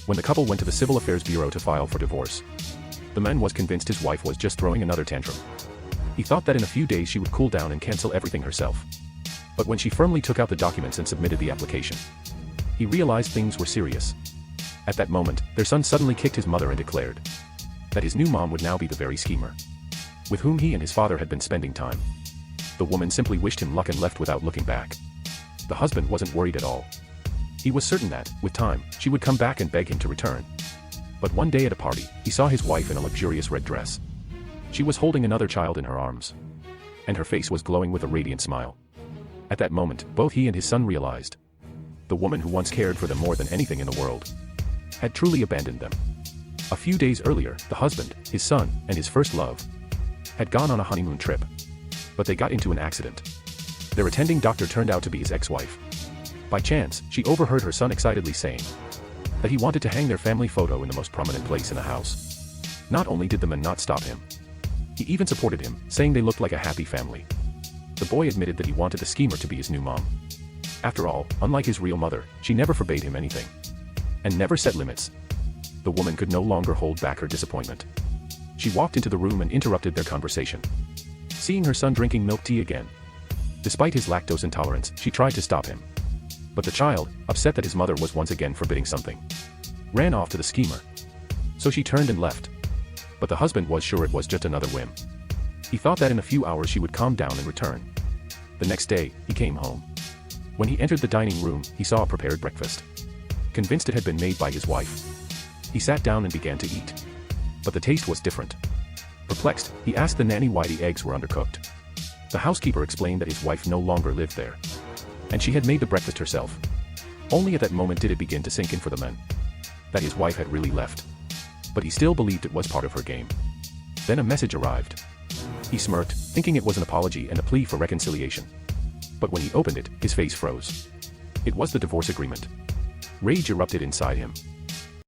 when the couple went to the Civil Affairs Bureau to file for divorce. The man was convinced his wife was just throwing another tantrum. He thought that in a few days she would cool down and cancel everything herself. But when she firmly took out the documents and submitted the application, he realized things were serious. At that moment, their son suddenly kicked his mother and declared that his new mom would now be the very schemer with whom he and his father had been spending time. The woman simply wished him luck and left without looking back. The husband wasn't worried at all. He was certain that, with time, she would come back and beg him to return. But one day at a party, he saw his wife in a luxurious red dress. She was holding another child in her arms, and her face was glowing with a radiant smile. At that moment, both he and his son realized the woman who once cared for them more than anything in the world had truly abandoned them. A few days earlier, the husband, his son, and his first love had gone on a honeymoon trip. But they got into an accident. Their attending doctor turned out to be his ex-wife. By chance, she overheard her son excitedly saying that he wanted to hang their family photo in the most prominent place in the house. Not only did the man not stop him, he even supported him, saying they looked like a happy family. The boy admitted that he wanted the schemer to be his new mom. After all, unlike his real mother, she never forbade him anything and never set limits. The woman could no longer hold back her disappointment. She walked into the room and interrupted their conversation. Seeing her son drinking milk tea again, despite his lactose intolerance, she tried to stop him. But the child, upset that his mother was once again forbidding something, ran off to the schemer. So she turned and left. But the husband was sure it was just another whim. He thought that in a few hours she would calm down and return. The next day, he came home. When he entered the dining room, he saw a prepared breakfast. Convinced it had been made by his wife, he sat down and began to eat. But the taste was different. Perplexed, he asked the nanny why the eggs were undercooked. The housekeeper explained that his wife no longer lived there, and she had made the breakfast herself. Only at that moment did it begin to sink in for the man that his wife had really left. But he still believed it was part of her game. Then a message arrived. He smirked, thinking it was an apology and a plea for reconciliation. But when he opened it, his face froze. It was the divorce agreement. Rage erupted inside him.